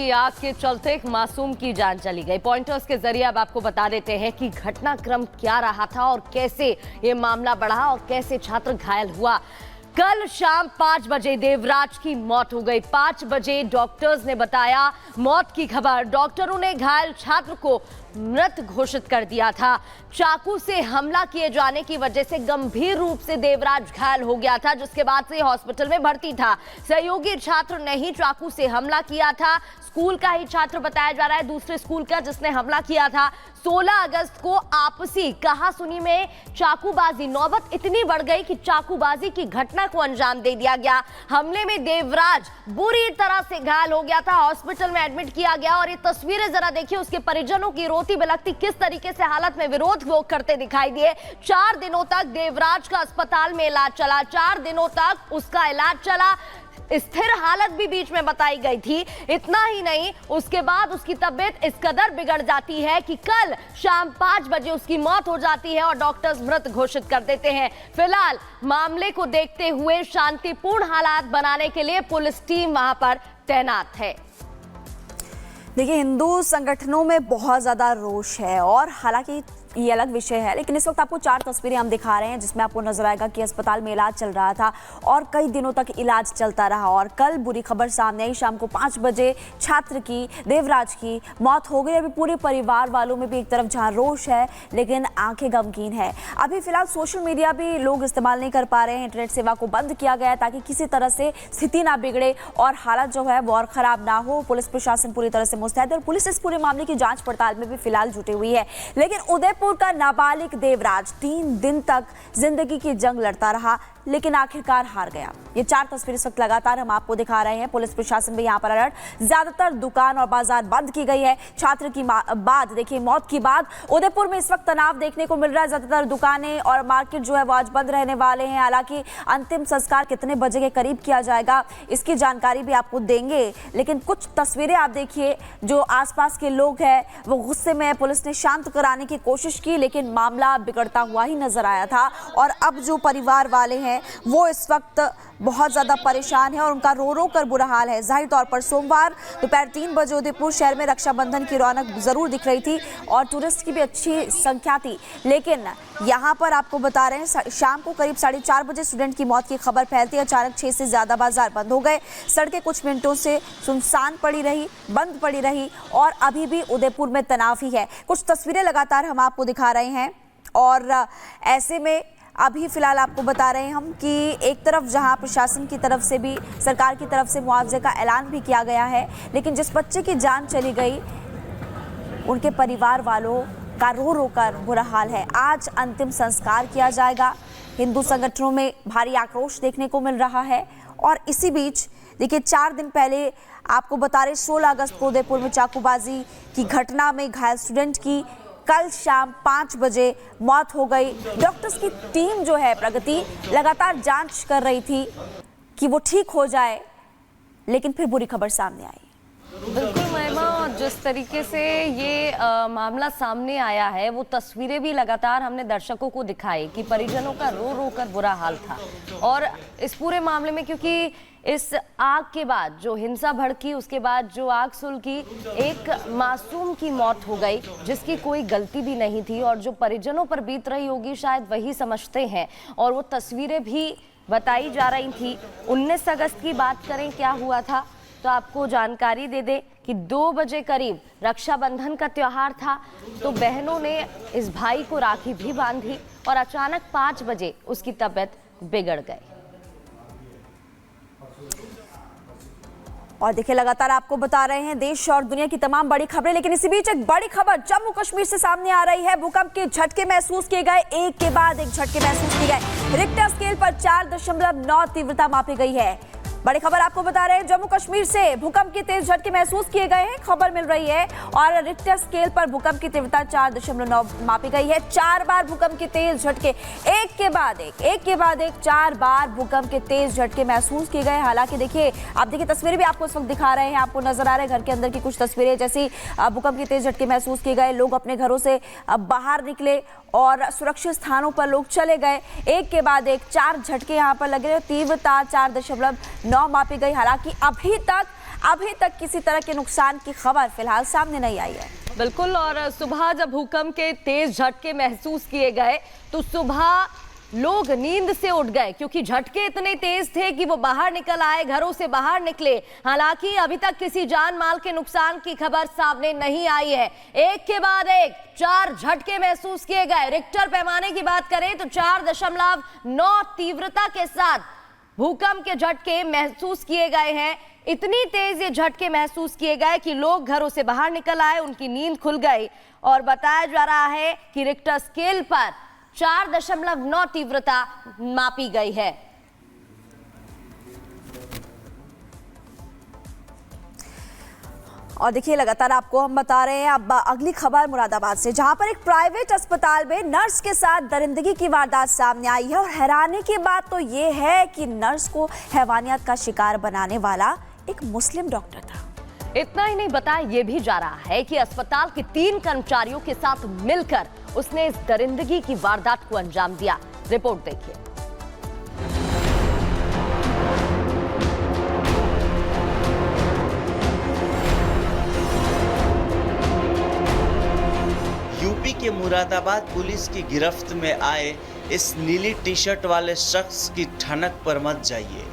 भरी आग के चलते एक मासूम की जान चली गई। पॉइंटर्स के जरिए अब आपको बता देते हैं कि घटनाक्रम क्या रहा था और कैसे ये मामला बढ़ा और कैसे छात्र घायल हुआ। कल शाम 5 बजे देवराज की मौत हो गई। 5 बजे डॉक्टर्स ने बताया मौत की खबर। डॉक्टरों ने घायल छात्र को मृत घोषित कर दिया था। चाकू से हमला किए जाने की वजह से गंभीर रूप से देवराज घायल हो गया था, जिसके बाद से हॉस्पिटल में भर्ती था। सहयोगी छात्र ने ही चाकू से हमला किया था। स्कूल का ही छात्र बताया जा रहा है, दूसरे स्कूल का, जिसने हमला किया था। 16 अगस्त को आपसी कहासुनी में चाकूबाजी, नौबत इतनी बढ़ गई कि चाकूबाजी की घटना को अंजाम दे दिया गया। हमले में देवराज बुरी तरह से घायल हो गया था, हॉस्पिटल में एडमिट किया गया। और ये तस्वीरें जरा देखिए, उसके परिजनों की रोती बिलखती किस तरीके से हालत में विरोध वो करते दिखाई दिए। 4 दिनों तक देवराज का अस्पताल में इलाज चला, 4 दिनों तक उसका इलाज चला। स्थिर हालत भी बीच में बताई गई थी। इतना ही नहीं, उसके बाद उसकी तबीयत इस कदर बिगड़ जाती है कि कल शाम 5 बजे उसकी मौत हो जाती है और डॉक्टर्स मृत घोषित कर देते हैं। फिलहाल मामले को देखते हुए शांतिपूर्ण हालात बनाने के लिए पुलिस टीम वहां पर तैनात है। देखिए, हिंदू संगठनों में बहुत ज़्यादा रोष है और हालांकि ये अलग विषय है, लेकिन इस वक्त आपको 4 तस्वीरें हम दिखा रहे हैं जिसमें आपको नजर आएगा कि अस्पताल में इलाज चल रहा था और कई दिनों तक इलाज चलता रहा। और कल बुरी खबर सामने आई, शाम को 5 बजे छात्र की, देवराज की मौत हो गई। अभी पूरे परिवार वालों में भी एक तरफ जहां रोष है, लेकिन आंखें गमगीन है। अभी फिलहाल सोशल मीडिया भी लोग इस्तेमाल नहीं कर पा रहे हैं, इंटरनेट सेवा को बंद किया गया है ताकि किसी तरह से स्थिति ना बिगड़े और हालत जो है वो और खराब ना हो। पुलिस प्रशासन पूरी तरह से मुस्तैद है और पुलिस इस पूरे मामले की जांच पड़ताल में भी फिलहाल जुटी हुई है। लेकिन उदयपुर का नाबालिग देवराज 3 दिन तक जिंदगी की जंग लड़ता रहा, लेकिन आखिरकार हार गया। ये 4 तस्वीरें इस वक्त लगातार हम आपको दिखा रहे हैं। पुलिस प्रशासन भी यहाँ पर अलर्ट, ज्यादातर दुकान और बाजार बंद की गई है। छात्र की बाद देखिए, मौत की बाद उदयपुर में इस वक्त तनाव देखने को मिल रहा है। ज्यादातर दुकानें और मार्केट जो है वो आज बंद रहने वाले हैं। हालांकि अंतिम संस्कार कितने बजे के करीब किया जाएगा इसकी जानकारी भी आपको देंगे, लेकिन कुछ तस्वीरें आप देखिए। जो आसपास के लोग हैं वो गुस्से में, पुलिस ने शांत कराने की कोशिश की, लेकिन मामला बिगड़ता हुआ ही नजर आया था। और अब जो परिवार वाले हैं वो इस वक्त बहुत ज़्यादा परेशान है और उनका रो रो कर बुरा हाल है। जाहिर तौर पर सोमवार दोपहर 3 बजे उदयपुर शहर में रक्षाबंधन की रौनक ज़रूर दिख रही थी और टूरिस्ट की भी अच्छी संख्या थी, लेकिन यहाँ पर आपको बता रहे हैं शाम को करीब 4:30 बजे स्टूडेंट की मौत की खबर फैलती है। अचानक 6 से ज़्यादा बाजार बंद हो गए, सड़कें कुछ मिनटों से सुनसान पड़ी रही, बंद पड़ी रही और अभी भी उदयपुर में तनाव ही है। कुछ तस्वीरें लगातार हम आपको दिखा रहे हैं और ऐसे में अभी फिलहाल आपको बता रहे हैं हम कि एक तरफ जहां प्रशासन की तरफ से भी, सरकार की तरफ से मुआवजे का ऐलान भी किया गया है, लेकिन जिस बच्चे की जान चली गई उनके परिवार वालों का रो रो कर बुरा हाल है। आज अंतिम संस्कार किया जाएगा। हिंदू संगठनों में भारी आक्रोश देखने को मिल रहा है। और इसी बीच देखिए, 4 दिन पहले आपको बता रहे 16 अगस्त को उदयपुर में चाकूबाजी की घटना में घायल स्टूडेंट की कल शाम 5 बजे मौत हो गई। डॉक्टर्स की टीम जो है प्रगति लगातार जांच कर रही थी कि वो ठीक हो जाए, लेकिन फिर बुरी खबर सामने आई। बिल्कुल महिमा, जिस तरीके से ये मामला सामने आया है वो तस्वीरें भी लगातार हमने दर्शकों को दिखाई कि परिजनों का रो रो कर बुरा हाल था। और इस पूरे मामले में, क्योंकि इस आग के बाद जो हिंसा भड़की, उसके बाद जो आग सुलगी, एक मासूम की मौत हो गई जिसकी कोई गलती भी नहीं थी और जो परिजनों पर बीत रही होगी शायद वही समझते हैं। और वो तस्वीरें भी बताई जा रही थी। 19 अगस्त की बात करें क्या हुआ था तो आपको जानकारी दे दे कि 2 बजे करीब रक्षाबंधन का त्योहार था, तो बहनों ने इस भाई को राखी भी बांधी और अचानक 5 बजे उसकी तबीयत बिगड़ गई। और देखिए, लगातार आपको बता रहे हैं देश और दुनिया की तमाम बड़ी खबरें, लेकिन इसी बीच एक बड़ी खबर जम्मू कश्मीर से सामने आ रही है। भूकंप के झटके महसूस किए गए, एक के बाद एक झटके महसूस किए गए। रिक्टर स्केल पर 4.9 तीव्रता मापी गई है। बड़ी खबर आपको बता रहे हैं, जम्मू कश्मीर से भूकंप के तेज झटके महसूस किए गए हैं, खबर मिल रही है। और रिक्टर स्केल पर भूकंप की तीव्रता 4.9 मापी गई है। 4 बार भूकंप के तेज झटके, एक के बाद एक 4 बार भूकंप के तेज झटके महसूस किए गए। हालांकि देखिए, आप देखिए तस्वीरें भी आपको इस वक्त दिखा रहे हैं, आपको नजर आ रहे हैं घर के अंदर की कुछ तस्वीरें, जैसी भूकंप के तेज झटके महसूस किए गए। लोग अपने घरों से बाहर निकले और सुरक्षित स्थानों पर लोग चले गए। एक के बाद एक 4 झटके यहाँ पर लगे। तीव्रता 4.9 मापी गई। हालांकि अभी तक अभी तक किसी तरह के नुकसान की खबर फिलहाल सामने नहीं आई है। बिल्कुल, और सुबह जब भूकंप के तेज झटके महसूस किए गए तो सुबह लोग नींद से उठ गए, क्योंकि झटके इतने तेज थे कि वो बाहर निकल आए, घरों से बाहर निकले। हालांकि अभी तक किसी जान माल के नुकसान की खबर सामने नहीं आई है। एक के बाद एक 4 झटके महसूस किए गए। रिक्टर पैमाने की बात करें तो 4.9 तीव्रता के साथ भूकंप के झटके महसूस किए गए हैं। इतनी तेज ये झटके महसूस किए गए कि लोग घरों से बाहर निकल आए, उनकी नींद खुल गई। और बताया जा रहा है कि रिक्टर स्केल पर 4.9 तीव्रता मापी गई है। और देखिए, लगातार आपको हम बता रहे हैं। अब अगली खबर मुरादाबाद से, जहां पर एक प्राइवेट अस्पताल में नर्स के साथ दरिंदगी की वारदात सामने आई है। और हैरानी की बात तो ये है कि नर्स को हैवानियत का शिकार बनाने वाला एक मुस्लिम डॉक्टर था। इतना ही नहीं, बताया ये भी जा रहा है कि अस्पताल के 3 कर्मचारियों के साथ मिलकर उसने इस दरिंदगी की वारदात को अंजाम दिया। रिपोर्ट देखिए। यूपी के मुरादाबाद पुलिस की गिरफ्त में आए इस नीली टी शर्ट वाले शख्स की ठनक पर मत जाइए।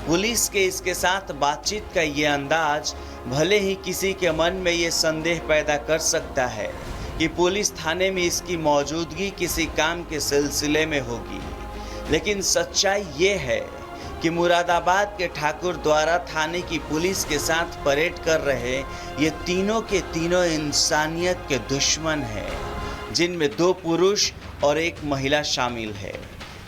पुलिस के इसके साथ बातचीत का ये अंदाज भले ही किसी के मन में ये संदेह पैदा कर सकता है कि पुलिस थाने में इसकी मौजूदगी किसी काम के सिलसिले में होगी, लेकिन सच्चाई ये है कि मुरादाबाद के ठाकुर द्वारा थाने की पुलिस के साथ परेड कर रहे ये तीनों के तीनों इंसानियत के दुश्मन हैं, जिनमें 2 पुरुष और 1 महिला शामिल है।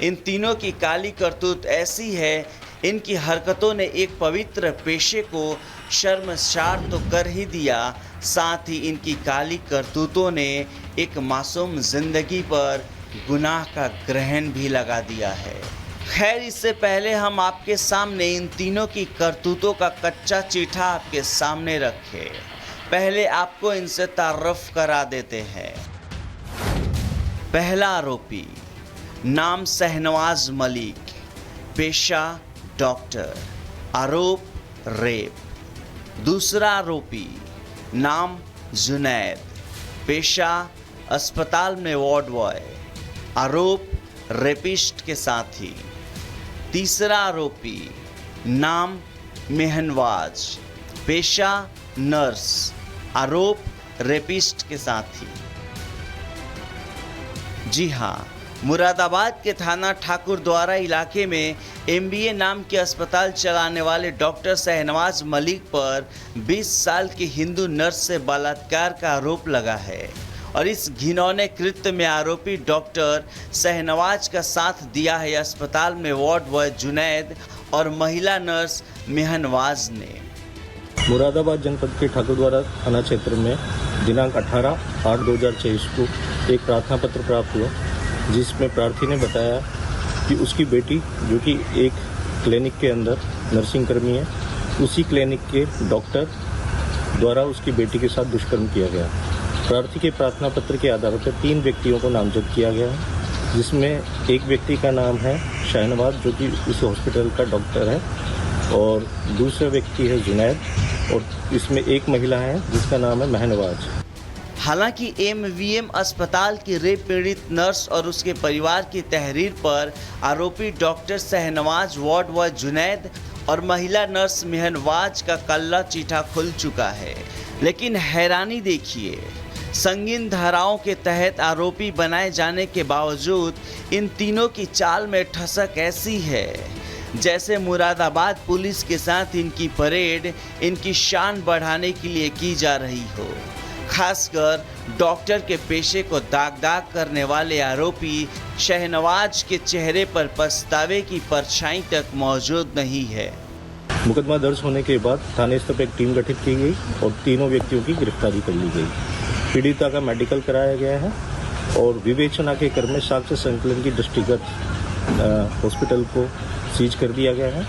इन तीनों की काली करतूत ऐसी है, इनकी हरकतों ने एक पवित्र पेशे को शर्मसार तो कर ही दिया, साथ ही इनकी काली करतूतों ने एक मासूम जिंदगी पर गुनाह का ग्रहण भी लगा दिया है। खैर, इससे पहले हम आपके सामने इन तीनों की करतूतों का कच्चा चीठा आपके सामने रखे, पहले आपको इनसे तारुफ करा देते हैं। पहला आरोपी, नाम शहनवाज मलिक, पेशा डॉक्टर, आरोप रेप। दूसरा आरोपी, नाम जुनैद, पेशा अस्पताल में वार्ड बॉय, आरोप रेपिस्ट के साथी। तीसरा आरोपी, नाम मेहनवाज, पेशा नर्स, आरोप रेपिस्ट के साथी। जी हाँ, मुरादाबाद के थाना ठाकुर द्वारा इलाके में MBA नाम के अस्पताल चलाने वाले डॉक्टर शहनवाज मलिक पर 20 साल की हिंदू नर्स से बलात्कार का आरोप लगा है। और इस घिनौने कृत्य में आरोपी डॉक्टर शहनवाज का साथ दिया है अस्पताल में वार्ड बॉय जुनैद और महिला नर्स मेहनवाज ने। मुरादाबाद जनपद के ठाकुर द्वारा थाना क्षेत्र में दिनांक 18/8/2023 को एक प्रार्थना पत्र प्राप्त हुआ, जिसमें प्रार्थी ने बताया कि उसकी बेटी, जो कि एक क्लिनिक के अंदर नर्सिंग कर्मी है, उसी क्लिनिक के डॉक्टर द्वारा उसकी बेटी के साथ दुष्कर्म किया गया। प्रार्थी के प्रार्थना पत्र के आधार पर 3 व्यक्तियों को नामजद किया गया है, जिसमें एक व्यक्ति का नाम है शहनवाज, जो कि उस हॉस्पिटल का डॉक्टर है, और दूसरा व्यक्ति है जुनैद, और इसमें एक महिला है जिसका नाम है मेहनवाज। हालांकि MVM अस्पताल की रेप पीड़ित नर्स और उसके परिवार की तहरीर पर आरोपी doctor Shahnawaz, ward boy Junaid और महिला नर्स मेहनवाज का कल्ला चीठा खुल चुका है। लेकिन हैरानी देखिए, संगीन धाराओं के तहत आरोपी बनाए जाने के बावजूद इन तीनों की चाल में ठसक ऐसी है जैसे मुरादाबाद पुलिस के साथ इनकी परेड इनकी शान बढ़ाने के लिए की जा रही हो। खासकर डॉक्टर के पेशे को दाग करने वाले आरोपी शहनवाज के चेहरे पर पछतावे की परछाई तक मौजूद नहीं है। मुकदमा दर्ज होने के बाद थाने स्तर पर एक टीम गठित की गई और तीनों व्यक्तियों की गिरफ्तारी कर ली गई। पीड़िता का मेडिकल कराया गया है और विवेचना के क्रम में साक्ष्य संकलन की दृष्टिगत हॉस्पिटल को सीज कर दिया गया है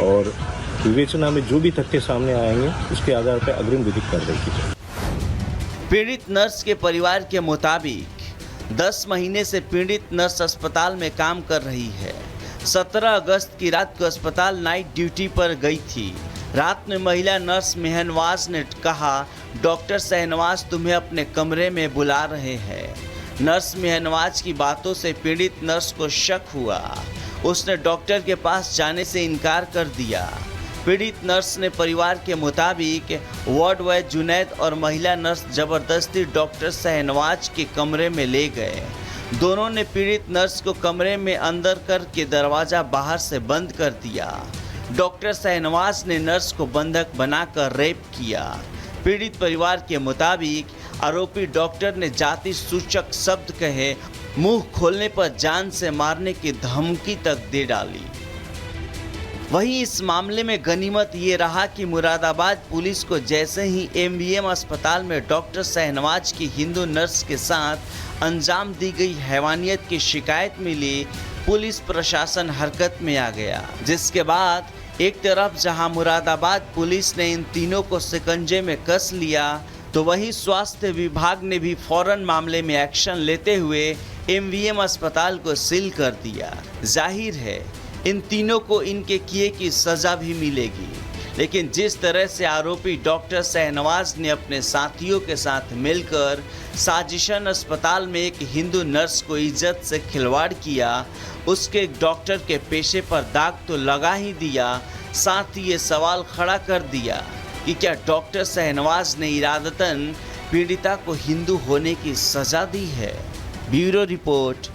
और विवेचना में जो भी तथ्य सामने आएंगे उसके आधार पर अग्रिम विधिक कार्रवाई की जाएगी। पीड़ित नर्स के परिवार के मुताबिक 10 महीने से पीड़ित नर्स अस्पताल में काम कर रही है। 17 अगस्त की रात को अस्पताल नाइट ड्यूटी पर गई थी। रात में महिला नर्स मेहनवाज ने कहा, डॉक्टर शहनवाज तुम्हें अपने कमरे में बुला रहे हैं। नर्स मेहनवाज की बातों से पीड़ित नर्स को शक हुआ। उसने डॉक्टर के पास जाने से इनकार कर दिया। पीड़ित नर्स ने परिवार के मुताबिक वार्ड बॉय जुनैद और महिला नर्स जबरदस्ती डॉक्टर शहनवाज के कमरे में ले गए। दोनों ने पीड़ित नर्स को कमरे में अंदर करके दरवाजा बाहर से बंद कर दिया। डॉक्टर शहनवाज ने नर्स को बंधक बनाकर रेप किया। पीड़ित परिवार के मुताबिक आरोपी डॉक्टर ने जाति सूचक शब्द कहे, मुंह खोलने पर जान से मारने की धमकी तक दे डाली। वहीं इस मामले में गनीमत ये रहा कि मुरादाबाद पुलिस को जैसे ही एमवीएम अस्पताल में डॉक्टर शहनवाज की हिंदू नर्स के साथ अंजाम दी गई हैवानियत की शिकायत मिली, पुलिस प्रशासन हरकत में आ गया। जिसके बाद एक तरफ जहां मुरादाबाद पुलिस ने इन तीनों को शिकंजे में कस लिया, तो वहीं स्वास्थ्य विभाग ने भी फौरन मामले में एक्शन लेते हुए एमवीएम अस्पताल को सील कर दिया। जाहिर है इन तीनों को इनके किए की सजा भी मिलेगी, लेकिन जिस तरह से आरोपी डॉक्टर शहनवाज ने अपने साथियों के साथ मिलकर साजिशन अस्पताल में एक हिंदू नर्स को इज्जत से खिलवाड़ किया, उसके डॉक्टर के पेशे पर दाग तो लगा ही दिया, साथ ही ये सवाल खड़ा कर दिया कि क्या डॉक्टर शहनवाज ने इरादतन पीड़िता को हिंदू होने की सजा दी है। Bureau report,